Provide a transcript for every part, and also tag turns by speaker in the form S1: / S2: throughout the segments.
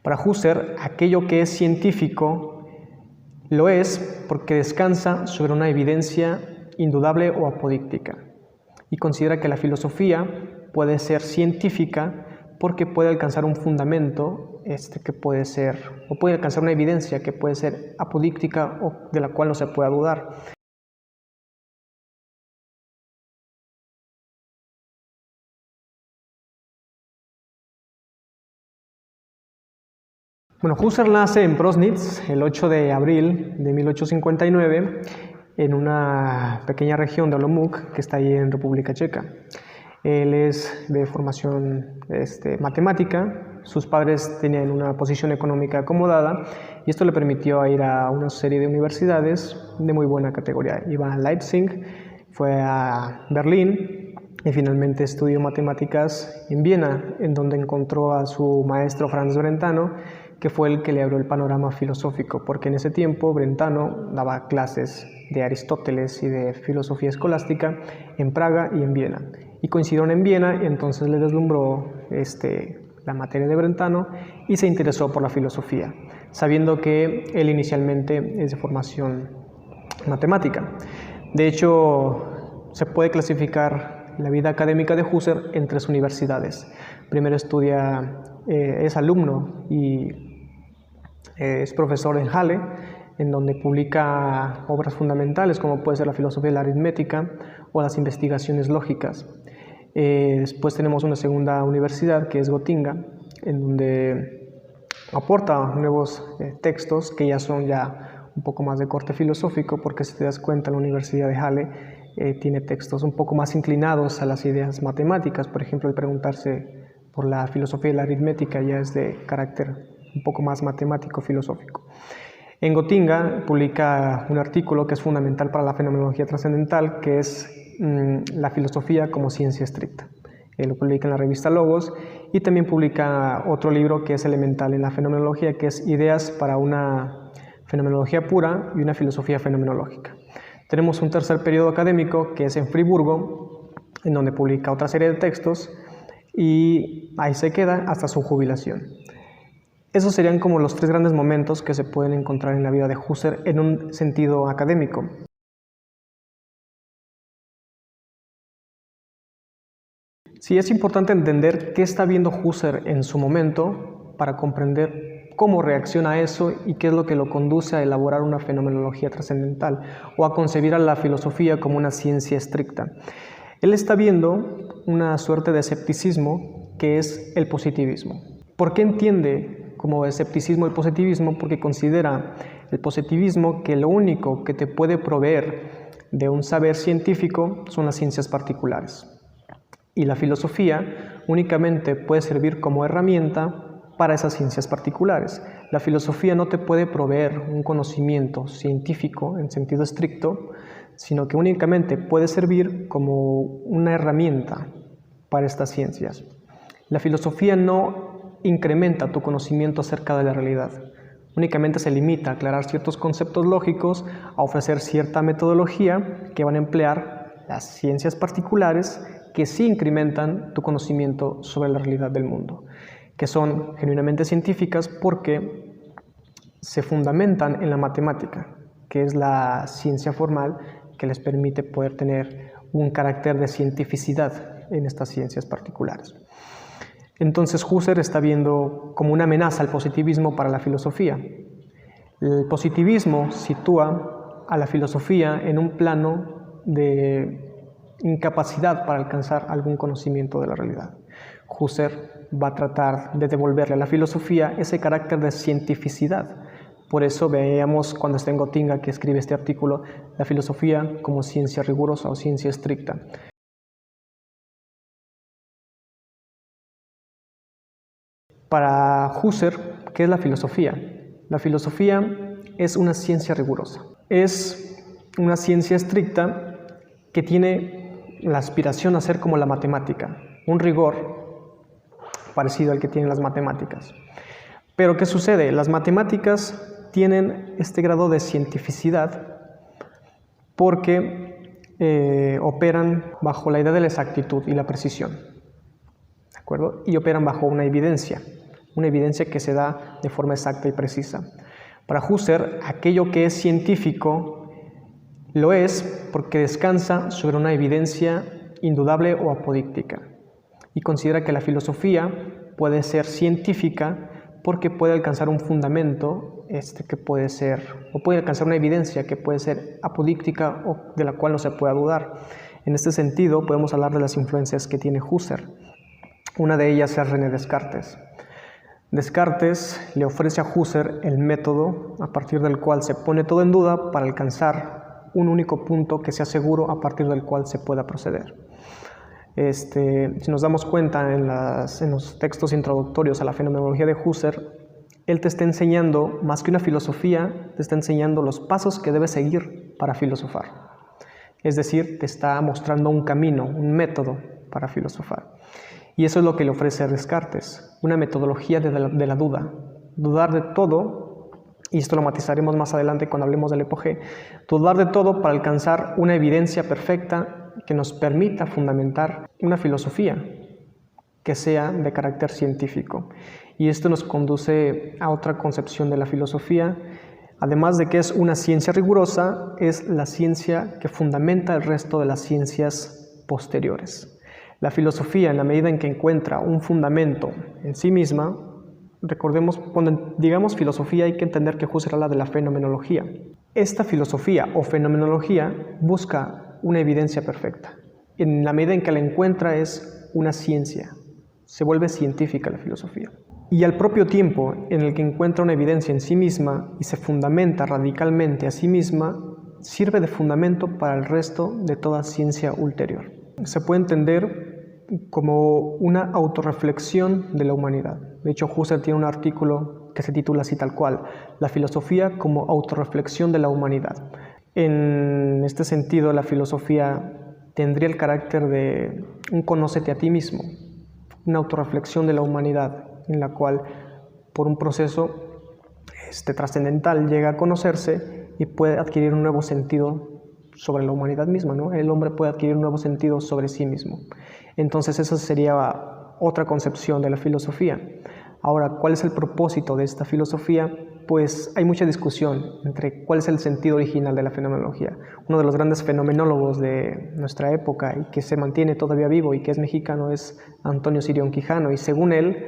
S1: Para Husserl, aquello que es científico lo es porque descansa sobre una evidencia indudable o apodíctica, y considera que la filosofía puede ser científica porque puede alcanzar un fundamento que puede ser, o puede alcanzar una evidencia que puede ser apodíctica o de la cual no se pueda dudar. Bueno, Husserl nace en Prossnitz el 8 de abril de 1859 en una pequeña región de Olomouc que está ahí en República Checa. Él es de formación matemática, sus padres tenían una posición económica acomodada y esto le permitió ir a una serie de universidades de muy buena categoría. Iba a Leipzig, fue a Berlín y finalmente estudió matemáticas en Viena, en donde encontró a su maestro Franz Brentano, que fue el que le abrió el panorama filosófico, porque en ese tiempo Brentano daba clases de Aristóteles y de filosofía escolástica en Praga y en Viena. Y coincidieron en Viena y entonces le deslumbró la materia de Brentano y se interesó por la filosofía, sabiendo que él inicialmente es de formación matemática. De hecho, se puede clasificar la vida académica de Husserl en 3 universidades. Primero es alumno y es profesor en Halle, en donde publica obras fundamentales como puede ser la filosofía de la aritmética o las investigaciones lógicas. Después tenemos una segunda universidad que es Gotinga, en donde aporta nuevos textos que ya son un poco más de corte filosófico, porque si te das cuenta la Universidad de Halle tiene textos un poco más inclinados a las ideas matemáticas. Por ejemplo, el preguntarse por la filosofía de la aritmética ya es de carácter un poco más matemático-filosófico. En Gotinga publica un artículo que es fundamental para la fenomenología trascendental, que es la filosofía como ciencia estricta. Él lo publica en la revista Logos y también publica otro libro que es elemental en la fenomenología, que es Ideas para una fenomenología pura y una filosofía fenomenológica. Tenemos un tercer periodo académico que es en Friburgo, en donde publica otra serie de textos y ahí se queda hasta su jubilación. Esos serían como los 3 grandes momentos que se pueden encontrar en la vida de Husserl en un sentido académico. Sí, es importante entender qué está viendo Husserl en su momento para comprender cómo reacciona a eso y qué es lo que lo conduce a elaborar una fenomenología trascendental o a concebir a la filosofía como una ciencia estricta. Él está viendo una suerte de escepticismo que es el positivismo. ¿Por qué entiende como escepticismo el positivismo? Porque considera el positivismo que lo único que te puede proveer de un saber científico son las ciencias particulares. Y la filosofía únicamente puede servir como herramienta para esas ciencias particulares. La filosofía no te puede proveer un conocimiento científico en sentido estricto, sino que únicamente puede servir como una herramienta para estas ciencias. La filosofía no incrementa tu conocimiento acerca de la realidad. Únicamente se limita a aclarar ciertos conceptos lógicos, a ofrecer cierta metodología que van a emplear las ciencias particulares que sí incrementan tu conocimiento sobre la realidad del mundo, que son genuinamente científicas porque se fundamentan en la matemática, que es la ciencia formal que les permite poder tener un carácter de cientificidad en estas ciencias particulares. Entonces Husserl está viendo como una amenaza al positivismo para la filosofía. El positivismo sitúa a la filosofía en un plano de incapacidad para alcanzar algún conocimiento de la realidad. Husserl va a tratar de devolverle a la filosofía ese carácter de cientificidad. Por eso veíamos cuando está en Gotinga que escribe este artículo, la filosofía como ciencia rigurosa o ciencia estricta. Para Husserl, ¿qué es la filosofía? La filosofía es una ciencia rigurosa. Es una ciencia estricta que tiene la aspiración a ser como la matemática, un rigor parecido al que tienen las matemáticas. Pero ¿qué sucede? Las matemáticas tienen este grado de cientificidad porque operan bajo la idea de la exactitud y la precisión, ¿de acuerdo? Y operan bajo una evidencia. una evidencia que se da de forma exacta y precisa. Para Husserl, aquello que es científico lo es porque descansa sobre una evidencia indudable o apodíctica, y considera que la filosofía puede ser científica porque puede alcanzar un fundamento que puede ser, o puede alcanzar una evidencia que puede ser apodíctica o de la cual no se pueda dudar. En este sentido, podemos hablar de las influencias que tiene Husserl. Una de ellas es René Descartes. Descartes le ofrece a Husserl el método a partir del cual se pone todo en duda para alcanzar un único punto que sea seguro a partir del cual se pueda proceder. Si nos damos cuenta en los textos introductorios a la fenomenología de Husserl, él te está enseñando, más que una filosofía, te está enseñando los pasos que debes seguir para filosofar. Es decir, te está mostrando un camino, un método para filosofar. Y eso es lo que le ofrece a Descartes, una metodología de la duda. Dudar de todo, y esto lo matizaremos más adelante cuando hablemos del epogé, dudar de todo para alcanzar una evidencia perfecta que nos permita fundamentar una filosofía que sea de carácter científico. Y esto nos conduce a otra concepción de la filosofía. Además de que es una ciencia rigurosa, es la ciencia que fundamenta el resto de las ciencias posteriores. La filosofía, en la medida en que encuentra un fundamento en sí misma, recordemos, cuando digamos filosofía hay que entender que Husserl habla de la fenomenología. Esta filosofía o fenomenología busca una evidencia perfecta. En la medida en que la encuentra es una ciencia, se vuelve científica la filosofía. Y al propio tiempo en el que encuentra una evidencia en sí misma y se fundamenta radicalmente a sí misma, sirve de fundamento para el resto de toda ciencia ulterior. Se puede entender como una autorreflexión de la humanidad. De hecho, Husserl tiene un artículo que se titula así tal cual, La filosofía como autorreflexión de la humanidad. En este sentido, la filosofía tendría el carácter de un conócete a ti mismo, una autorreflexión de la humanidad, en la cual por un proceso trascendental llega a conocerse y puede adquirir un nuevo sentido sobre la humanidad misma, ¿no? El hombre puede adquirir un nuevo sentido sobre sí mismo. Entonces esa sería otra concepción de la filosofía. Ahora, ¿cuál es el propósito de esta filosofía? Pues hay mucha discusión entre cuál es el sentido original de la fenomenología. Uno de los grandes fenomenólogos de nuestra época y que se mantiene todavía vivo y que es mexicano es Antonio Cirión Quijano, y según él,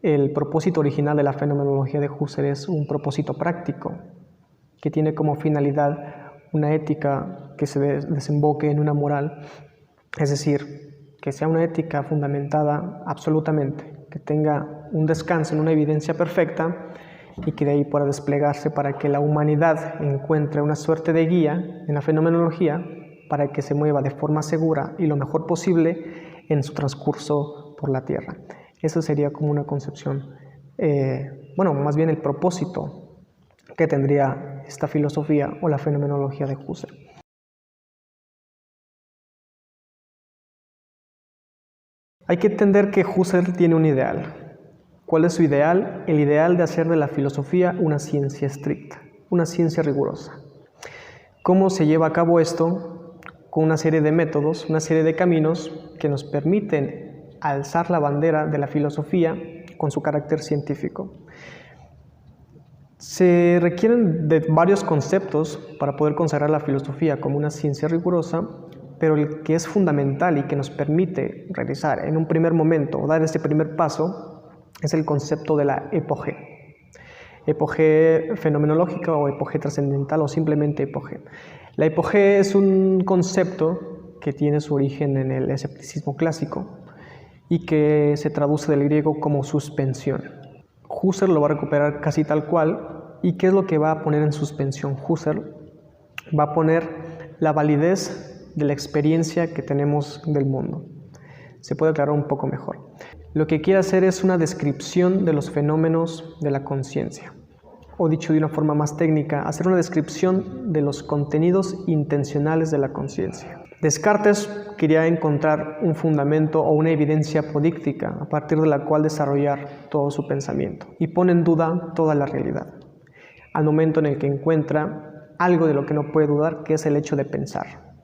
S1: el propósito original de la fenomenología de Husserl es un propósito práctico que tiene como finalidad una ética que se desemboque en una moral, es decir, que sea una ética fundamentada absolutamente, que tenga un descanso en una evidencia perfecta y que de ahí pueda desplegarse para que la humanidad encuentre una suerte de guía en la fenomenología para que se mueva de forma segura y lo mejor posible en su transcurso por la Tierra. Eso sería como una concepción, más bien el propósito que tendría esta filosofía o la fenomenología de Husserl. Hay que entender que Husserl tiene un ideal. ¿Cuál es su ideal? El ideal de hacer de la filosofía una ciencia estricta, una ciencia rigurosa. ¿Cómo se lleva a cabo esto? Con una serie de métodos, una serie de caminos que nos permiten alzar la bandera de la filosofía con su carácter científico. Se requieren de varios conceptos para poder considerar la filosofía como una ciencia rigurosa, pero el que es fundamental y que nos permite realizar en un primer momento o dar ese primer paso es el concepto de la epogé. Epogé fenomenológica o epogé trascendental o simplemente epogé. La epogé es un concepto que tiene su origen en el escepticismo clásico y que se traduce del griego como suspensión. Husserl lo va a recuperar casi tal cual. ¿Y qué es lo que va a poner en suspensión Husserl? Va a poner la validez de la experiencia que tenemos del mundo. Se puede aclarar un poco mejor. Lo que quiere hacer es una descripción de los fenómenos de la conciencia. O dicho de una forma más técnica, hacer una descripción de los contenidos intencionales de la conciencia. Descartes quería encontrar un fundamento o una evidencia apodíctica a partir de la cual desarrollar todo su pensamiento y pone en duda toda la realidad. Al momento en el que encuentra algo de lo que no puede dudar, que es el hecho de pensar.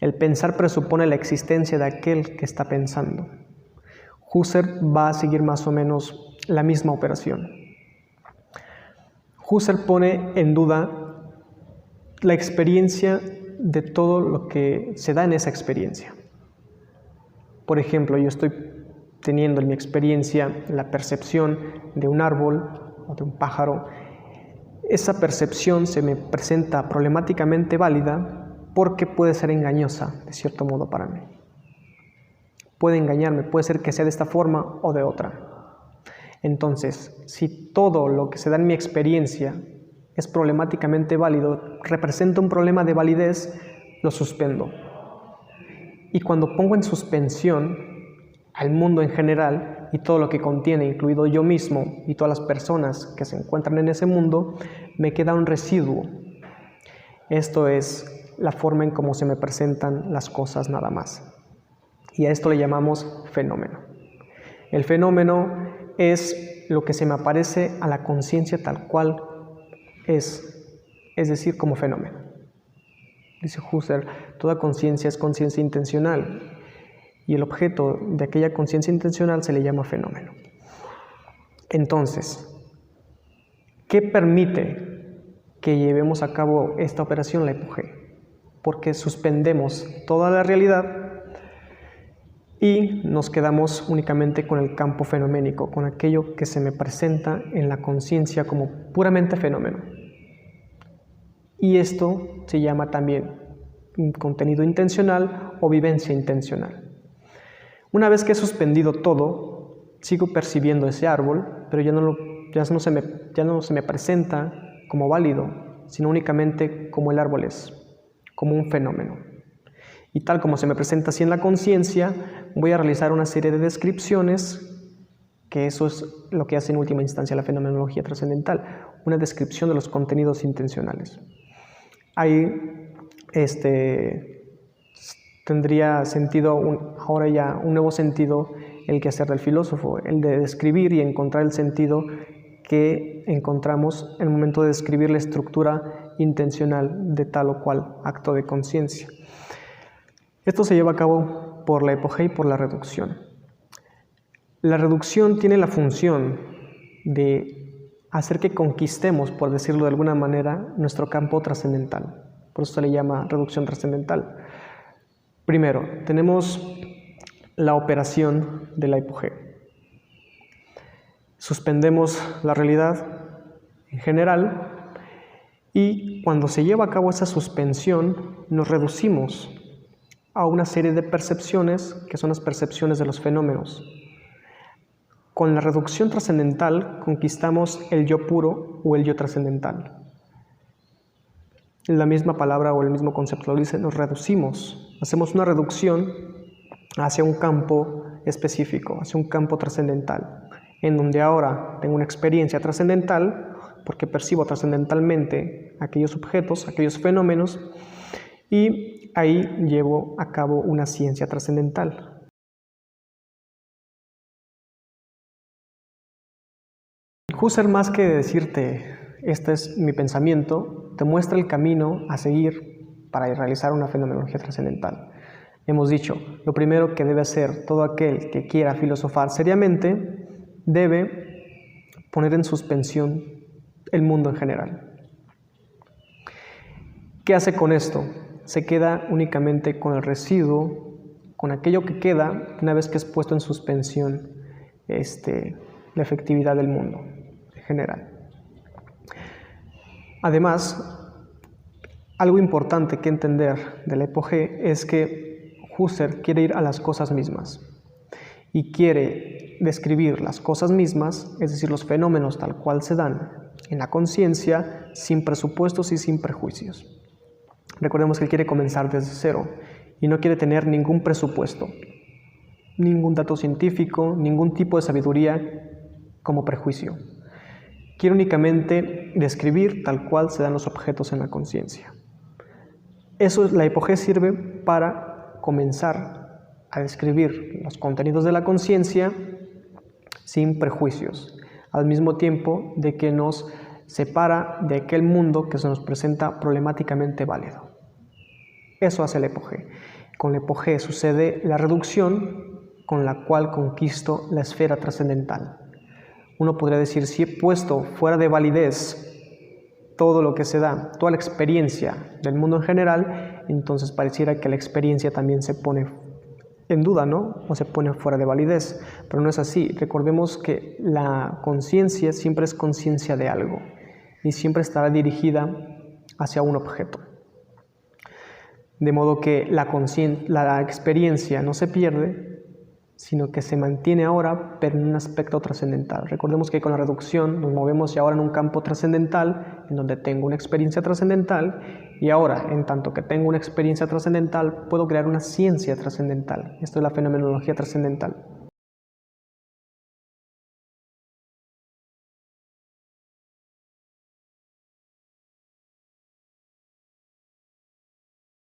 S1: El pensar presupone la existencia de aquel que está pensando. Husserl va a seguir más o menos la misma operación. Husserl pone en duda la experiencia de todo lo que se da en esa experiencia. Por ejemplo, yo estoy teniendo en mi experiencia la percepción de un árbol o de un pájaro. Esa percepción se me presenta problemáticamente válida porque puede ser engañosa, de cierto modo, para mí. Puede engañarme, puede ser que sea de esta forma o de otra. Entonces, si todo lo que se da en mi experiencia es problemáticamente válido, representa un problema de validez, lo suspendo. Y cuando pongo en suspensión al mundo en general y todo lo que contiene, incluido yo mismo y todas las personas que se encuentran en ese mundo, me queda un residuo. Esto es la forma en cómo se me presentan las cosas nada más. Y a esto le llamamos fenómeno. El fenómeno es lo que se me aparece a la conciencia tal cual es decir, como fenómeno. Dice Husserl, toda conciencia es conciencia intencional y el objeto de aquella conciencia intencional se le llama fenómeno. Entonces, ¿qué permite que llevemos a cabo esta operación, la hipogea? Porque suspendemos toda la realidad y nos quedamos únicamente con el campo fenoménico, con aquello que se me presenta en la conciencia como puramente fenómeno. Y esto se llama también contenido intencional o vivencia intencional. Una vez que he suspendido todo, sigo percibiendo ese árbol, pero ya no se me presenta como válido, sino únicamente como el árbol es, como un fenómeno. Y tal como se me presenta así en la conciencia, voy a realizar una serie de descripciones, que eso es lo que hace en última instancia la fenomenología trascendental, una descripción de los contenidos intencionales. Ahí tendría sentido ahora ya un nuevo sentido el quehacer del filósofo, el de describir y encontrar el sentido que encontramos en el momento de describir la estructura intencional de tal o cual acto de conciencia. Esto se lleva a cabo por la hipogea y por la reducción. La reducción tiene la función de hacer que conquistemos, por decirlo de alguna manera, nuestro campo trascendental. Por eso se le llama reducción trascendental. Primero, tenemos la operación de la hipogea. Suspendemos la realidad en general y cuando se lleva a cabo esa suspensión, nos reducimos a una serie de percepciones que son las percepciones de los fenómenos. Con la reducción trascendental conquistamos el yo puro o el yo trascendental. La misma palabra o el mismo concepto lo dice, nos reducimos, hacemos una reducción hacia un campo específico, hacia un campo trascendental, en donde ahora tengo una experiencia trascendental porque percibo trascendentalmente aquellos objetos, aquellos fenómenos, y ahí llevo a cabo una ciencia trascendental. Husserl, más que decirte, este es mi pensamiento, te muestra el camino a seguir para realizar una fenomenología trascendental. Hemos dicho, lo primero que debe hacer todo aquel que quiera filosofar seriamente, debe poner en suspensión el mundo en general. ¿Qué hace con esto? Se queda únicamente con el residuo, con aquello que queda una vez que es puesto en suspensión la efectividad del mundo en general. Además, algo importante que entender de la hipogea es que Husserl quiere ir a las cosas mismas y quiere describir las cosas mismas, es decir, los fenómenos tal cual se dan en la conciencia, sin presupuestos y sin prejuicios. Recordemos que él quiere comenzar desde cero y no quiere tener ningún presupuesto, ningún dato científico, ningún tipo de sabiduría como prejuicio. Quiere únicamente describir tal cual se dan los objetos en la conciencia. La hipogea sirve para comenzar a describir los contenidos de la conciencia sin prejuicios, al mismo tiempo de que nos separa de aquel mundo que se nos presenta problemáticamente válido. Eso hace la hipogea. Con la hipogea sucede la reducción con la cual conquisto la esfera trascendental. Uno podría decir, si he puesto fuera de validez todo lo que se da, toda la experiencia del mundo en general, entonces pareciera que la experiencia también se pone en duda, ¿no? O se pone fuera de validez, pero no es así. Recordemos que la conciencia siempre es conciencia de algo y siempre estará dirigida hacia un objeto. De modo que la experiencia no se pierde, sino que se mantiene ahora, pero en un aspecto trascendental. Recordemos que con la reducción nos movemos ya ahora en un campo trascendental, en donde tengo una experiencia trascendental, y ahora, en tanto que tengo una experiencia trascendental, puedo crear una ciencia trascendental. Esto es la fenomenología trascendental.